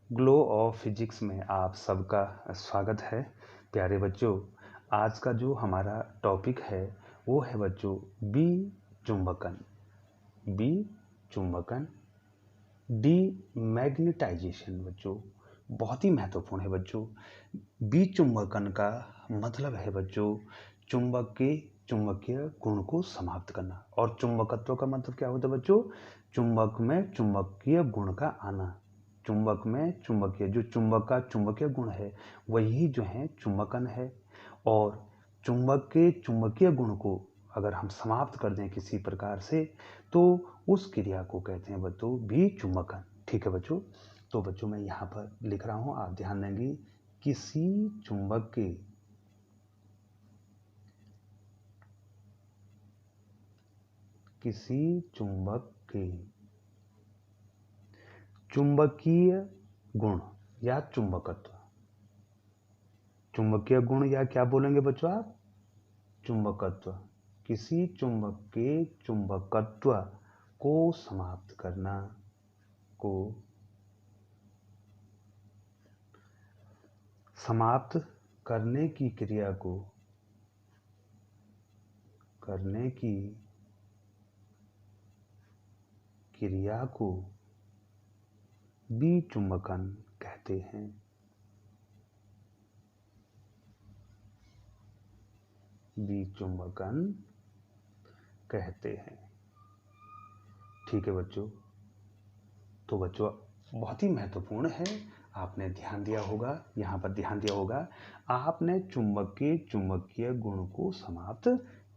Glow of physics में आप सबका स्वागत है। प्यारे बच्चों, आज का जो हमारा टॉपिक है वो है बच्चों बी चुंबकन। बी चुंबकन, डी मैग्नेटाइजेशन। बच्चों बहुत ही महत्वपूर्ण है बच्चों। बी चुंबकन का मतलब है बच्चों चुंबक के चुंबकीय गुण को समाप्त करना। और चुंबकत्व का मतलब क्या होता है बच्चों? चुंबक में चुंबकीय गुण का आना। चुंबक में चुंबकीय, जो चुंबक का चुंबकीय गुण है वही जो है चुंबकन है। और चुंबक के चुंबकीय गुण को अगर हम समाप्त कर दें किसी प्रकार से तो उस क्रिया को कहते हैं बच्चों भी चुंबकन। ठीक है बच्चों, तो बच्चों मैं यहाँ पर लिख रहा हूँ, आप ध्यान देंगे। किसी चुंबक के चुंबकीय गुण या चुंबकत्व। चुंबकीय गुण या क्या बोलेंगे बच्चों आप? चुंबकत्व। किसी चुंबक के चुंबकत्व को समाप्त करना, को समाप्त करने की क्रिया को विचुंबकन कहते हैं। विचुंबकन कहते हैं। ठीक है बच्चों, तो बच्चों बहुत ही महत्वपूर्ण है। आपने ध्यान दिया होगा, यहाँ पर ध्यान दिया होगा, आपने चुंबक के चुंबकीय गुण को समाप्त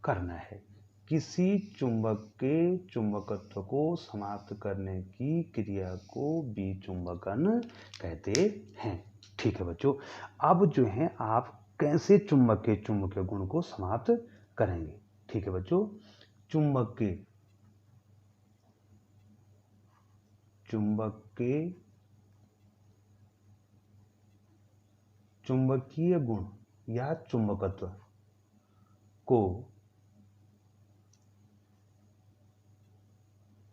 करना है। किसी चुंबक के चुंबकत्व को समाप्त करने की क्रिया को विचुंबकन कहते हैं। ठीक है बच्चों, अब जो है आप कैसे चुंबक के चुंबकीय गुण को समाप्त करेंगे? ठीक है बच्चों, चुंबक के चुंबकीय गुण या चुंबकत्व को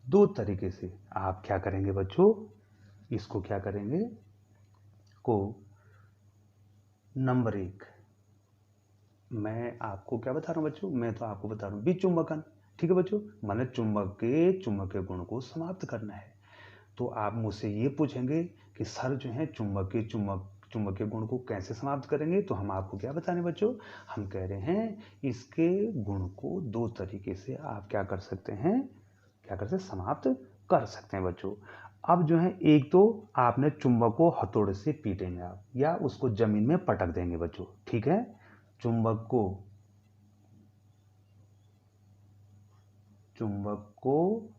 दो तरीके से आप क्या करेंगे बच्चों? इसको क्या करेंगे को नंबर एक, मैं आपको क्या बता रहा हूं बच्चों? मैं तो आपको बता रहा हूं विचुंबकन। ठीक है बच्चों, माने चुंबक के चुंबकीय गुण को समाप्त करना है। तो आप मुझसे ये पूछेंगे कि सर जो है चुंबकीय गुण को कैसे समाप्त करेंगे? तो हम आपको क्या बताने बच्चों? हम कह रहे हैं इसके गुण को दो तरीके से आप क्या कर सकते हैं, समाप्त कर सकते हैं बच्चों। अब जो है एक तो आपने चुंबक को हथौड़े से पीटेंगे आप, या उसको जमीन में पटक देंगे बच्चों। ठीक है, चुंबक को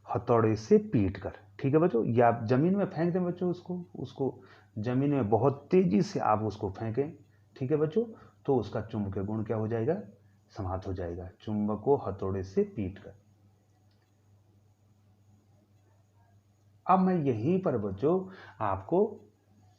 हथौड़े से पीट कर, ठीक है बच्चों, या आप जमीन में फेंक दें बच्चों। उसको जमीन में बहुत तेजी से आप उसको फेंकें। ठीक है बच्चों, तो उसका चुंबकीय गुण क्या हो जाएगा? समाप्त हो जाएगा। चुंबक को हथौड़े से पीट कर। अब मैं यहीं पर बच्चों आपको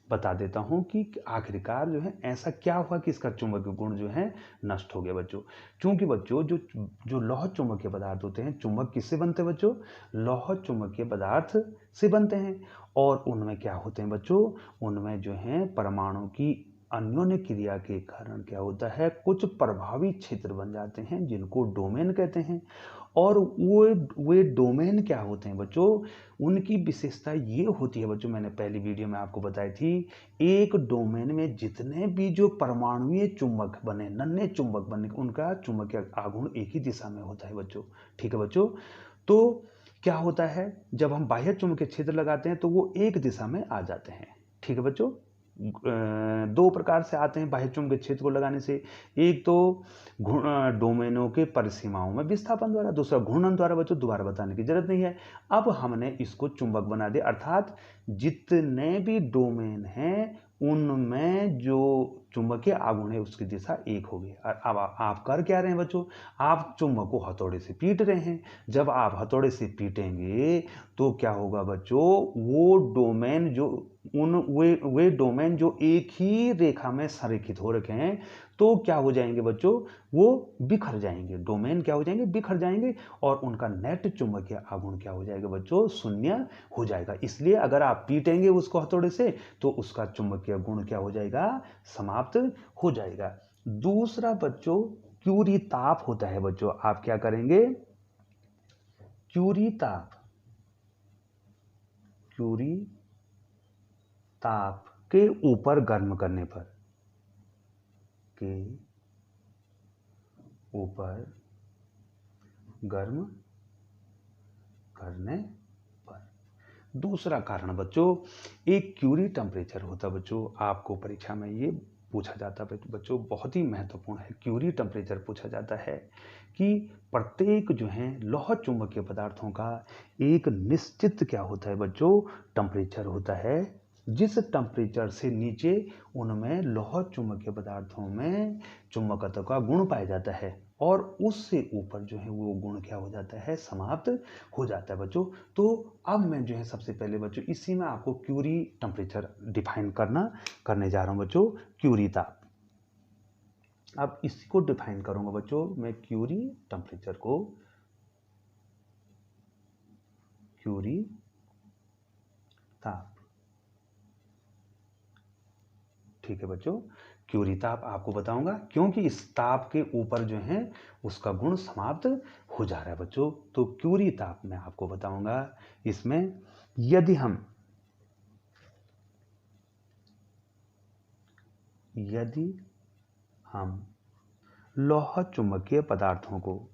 बता देता हूं कि आखिरकार जो है ऐसा क्या हुआ कि इसका चुंबकीय गुण जो है नष्ट हो गया बच्चों। क्योंकि बच्चों जो लौह चुंबकीय पदार्थ होते हैं, चुंबक किससे बनते हैं बच्चों? लौह चुंबकीय पदार्थ से बनते हैं। और उनमें क्या होते हैं बच्चों? उनमें जो है परमाणु की अन्योन्य क्रिया के कारण क्या होता है, कुछ प्रभावी क्षेत्र बन जाते हैं जिनको डोमेन कहते हैं। और वे डोमेन क्या होते हैं बच्चों? उनकी विशेषता ये होती है बच्चों, मैंने पहली वीडियो में आपको बताई थी, एक डोमेन में जितने भी जो परमाणुीय चुंबक बने, नन्हे चुंबक बने, उनका चुंबकीय आघूर्ण एक ही दिशा में होता है बच्चों। ठीक है बच्चों, तो क्या होता है जब हम बाह्य चुंबकीय क्षेत्र लगाते हैं तो वो एक दिशा में आ जाते हैं। ठीक है बच्चों, दो प्रकार से आते हैं बाह्य चुंबकीय क्षेत्र को लगाने से। एक तो डोमेनों के परिसीमाओं में विस्थापन द्वारा, दूसरा घूर्णन द्वारा। बच्चों दोबारा बताने की जरूरत नहीं है। अब हमने इसको चुंबक बना दिया, अर्थात जितने भी डोमेन हैं उनमें जो चुंबकीय आघूर्ण है उसकी दिशा एक होगी। और अब आप कर क्या रहे हैं बच्चों? आप चुंबक को हथौड़े से पीट रहे हैं। जब आप हथौड़े से पीटेंगे तो क्या होगा बच्चों? वो डोमेन जो वे डोमेन जो एक ही रेखा में संरेखित हो रखे हैं, तो क्या हो जाएंगे बच्चों, वो बिखर जाएंगे। डोमेन क्या हो जाएंगे, बिखर जाएंगे, और उनका नेट चुंबकीय आघूर्ण क्या हो जाएगा बच्चों, शून्य हो जाएगा। इसलिए अगर आप पीटेंगे उसको हथौड़े से तो उसका चुंबकीय गुण क्या हो जाएगा, समाप्त हो जाएगा। दूसरा बच्चों क्यूरी ताप होता है बच्चों। आप क्या करेंगे, क्यूरी ताप, क्यूरी ताप के ऊपर गर्म करने पर, के ऊपर गर्म करने पर। दूसरा कारण बच्चों, एक क्यूरी टेम्परेचर होता है बच्चों। आपको परीक्षा में ये पूछा जाता है बच्चों, बहुत ही महत्वपूर्ण है। क्यूरी टेम्परेचर पूछा जाता है कि प्रत्येक जो है लौह चुंबकीय पदार्थों का एक निश्चित क्या होता है बच्चों, टेम्परेचर होता है। जिस टेम्परेचर से नीचे उनमें लौह चुंबकीय पदार्थों में चुंबकत्व का गुण पाया जाता है, और उससे ऊपर जो है वो गुण क्या हो जाता है, समाप्त हो जाता है बच्चों। तो अब मैं जो है सबसे पहले बच्चों इसी में आपको क्यूरी टेम्परेचर डिफाइन करने जा रहा हूं बच्चों, क्यूरी ताप। अब इसी को डिफाइन करूंगा बच्चों मैं, क्यूरी टेम्परेचर को, क्यूरी ताप। ठीक है बच्चों, क्यूरी ताप आपको बताऊंगा क्योंकि इस ताप के ऊपर जो है उसका गुण समाप्त हो जा रहा है बच्चों। तो क्यूरी ताप मैं आपको बताऊंगा। इसमें यदि हम लौह चुंबकीय पदार्थों को,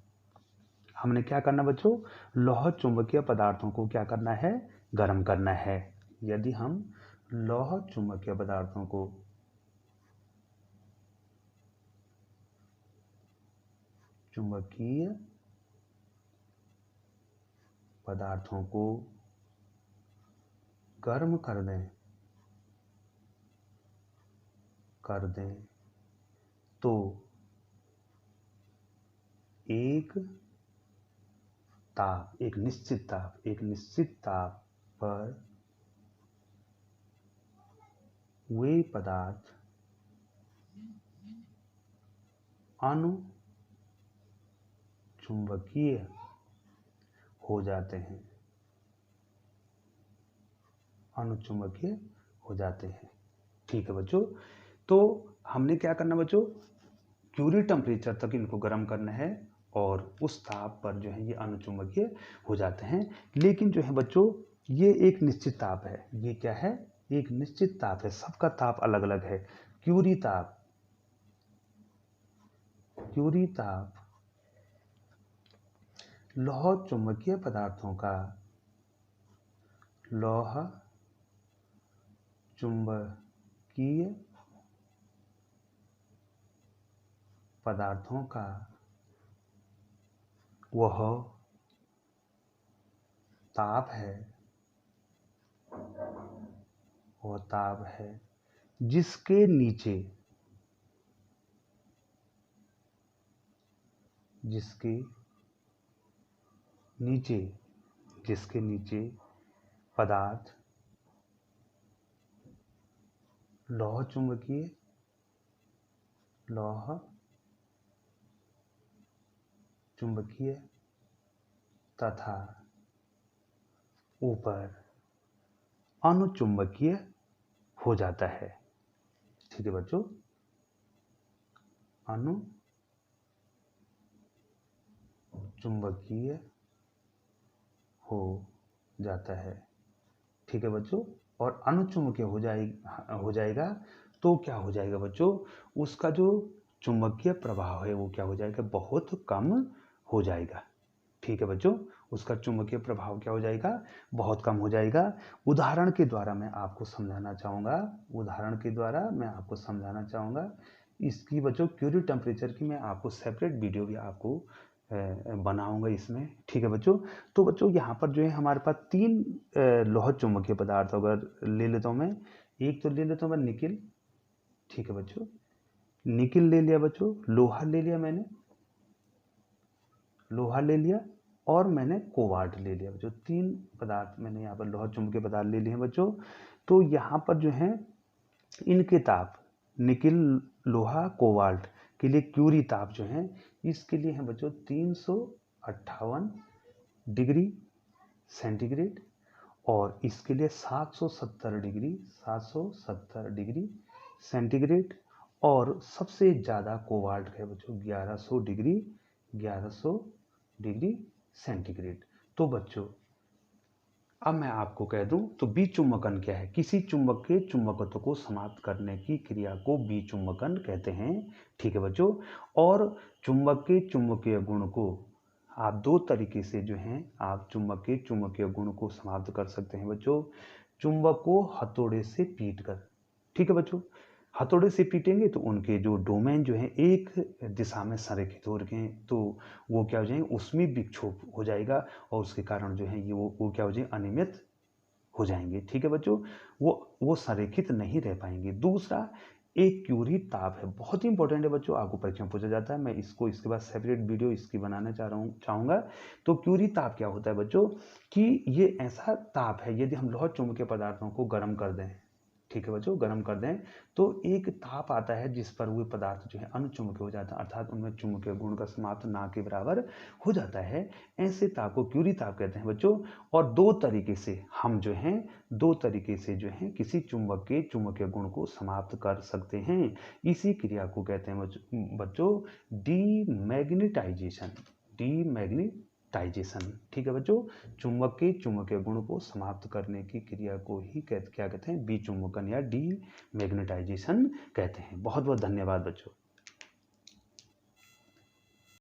हमने क्या करना बच्चों, लौह चुंबकीय पदार्थों को क्या करना है, गर्म करना है। यदि हम लौह चुंबकीय पदार्थों को गर्म कर दें तो एक निश्चित ताप पर वे पदार्थ अनुचुंबकीय हो जाते हैं। ठीक है बच्चों, तो हमने क्या करना बच्चों, क्यूरी टेम्परेचर तक इनको गर्म करना है, और उस ताप पर जो है ये अनुचुंबकीय हो जाते हैं। लेकिन जो है बच्चों ये एक निश्चित ताप है। ये क्या है, एक निश्चित ताप है, सबका ताप अलग अलग है। क्यूरी ताप लौह चुंबकीय पदार्थों का वह ताप है जिसके नीचे पदार्थ लौह चुंबकीय तथा ऊपर अनुचुंबकीय हो जाता है। ठीक है बच्चों, अनुचुंबकीय हो जाता है। ठीक है बच्चों, और अनुचुंबकीय हो जाएगा तो क्या हो जाएगा बच्चों, उसका जो चुंबकीय प्रभाव है वो क्या हो जाएगा, बहुत कम हो जाएगा। ठीक है बच्चों, उसका चुंबकीय प्रभाव क्या हो जाएगा, बहुत कम हो जाएगा। उदाहरण के द्वारा मैं आपको समझाना चाहूँगा। इसकी बच्चों क्यूरी टेम्परेचर की मैं आपको सेपरेट वीडियो भी आपको बनाऊंगा इसमें। ठीक है बच्चों, तो बच्चों यहाँ पर जो है हमारे पास 3 लौह चुंबकीय पदार्थ अगर ले लेता हूँ मैं, एक तो ले लेता हूँ मैं निकिल। ठीक है बच्चों, निकिल ले लिया बच्चों, लोहा ले लिया मैंने, और मैंने कोबाल्ट ले लिया बच्चों। 3 पदार्थ मैंने यहाँ पर लोहा चुंबकीय पदार्थ ले लिए हैं बच्चों। तो यहाँ पर जो है इनके ताप निकिल, लोहा, कोबाल्ट के लिए क्यूरी ताप जो है इसके लिए है बच्चों 358 डिग्री सेंटीग्रेड, और इसके लिए 770 डिग्री सेंटीग्रेड, और सबसे ज़्यादा कोबाल्ट है बच्चों 1100 डिग्री सेंटीग्रेड। तो बच्चों अब मैं आपको कह दूं तो विचुम्बकन क्या है। किसी चुंबक के चुंबकत्व को समाप्त करने की क्रिया को विचुम्बकन कहते हैं। ठीक है बच्चों। और चुंबक के चुंबकीय गुण को आप 2 तरीके से जो हैं आप चुंबक के चुंबकीय गुण को समाप्त कर सकते हैं बच्चों। चुंबक को हथौड़े से पीट कर। ठीक है बच्चों। हथौड़े से पीटेंगे तो उनके जो डोमेन जो है एक दिशा में संरेखित हो रखे हैं, तो वो क्या हो जाएंगे, उसमें विक्षोभ हो जाएगा और उसके कारण जो है ये वो क्या हो जाएंगे, अनियमित हो जाएंगे। ठीक है बच्चों। वो संरेखित नहीं रह पाएंगे। दूसरा एक क्यूरी ताप है, बहुत ही इंपॉर्टेंट है बच्चों, आपको परीक्षा में पूछा जाता है। मैं इसको इसके बाद सेपरेट वीडियो इसकी बनाना चाहूँगा। तो क्यूरी ताप क्या होता है बच्चों कि ये ऐसा ताप है, यदि हम लोहा चुंबकीय पदार्थों को गर्म कर दें, ठीक है बच्चों, गर्म कर दें तो एक ताप आता है जिस पर वो पदार्थ जो है अनुचुंबकीय हो जाता है, अर्थात उनमें चुंबकीय गुण का समाप्त ना के बराबर हो जाता है। ऐसे ताप को क्यूरी ताप कहते हैं बच्चों। और 2 तरीके से हम जो हैं 2 तरीके से जो है किसी चुंबक के चुंबकीय गुण को समाप्त कर सकते हैं। इसी क्रिया को कहते हैं बच्चों डीमैग्नेटाइजेशन। ठीक है बच्चों। चुंबक के चुंबकीय गुण को समाप्त करने की क्रिया को ही क्या कहते हैं, विचुंबकन या डीमैग्नेटाइजेशन कहते हैं। बहुत बहुत धन्यवाद बच्चों।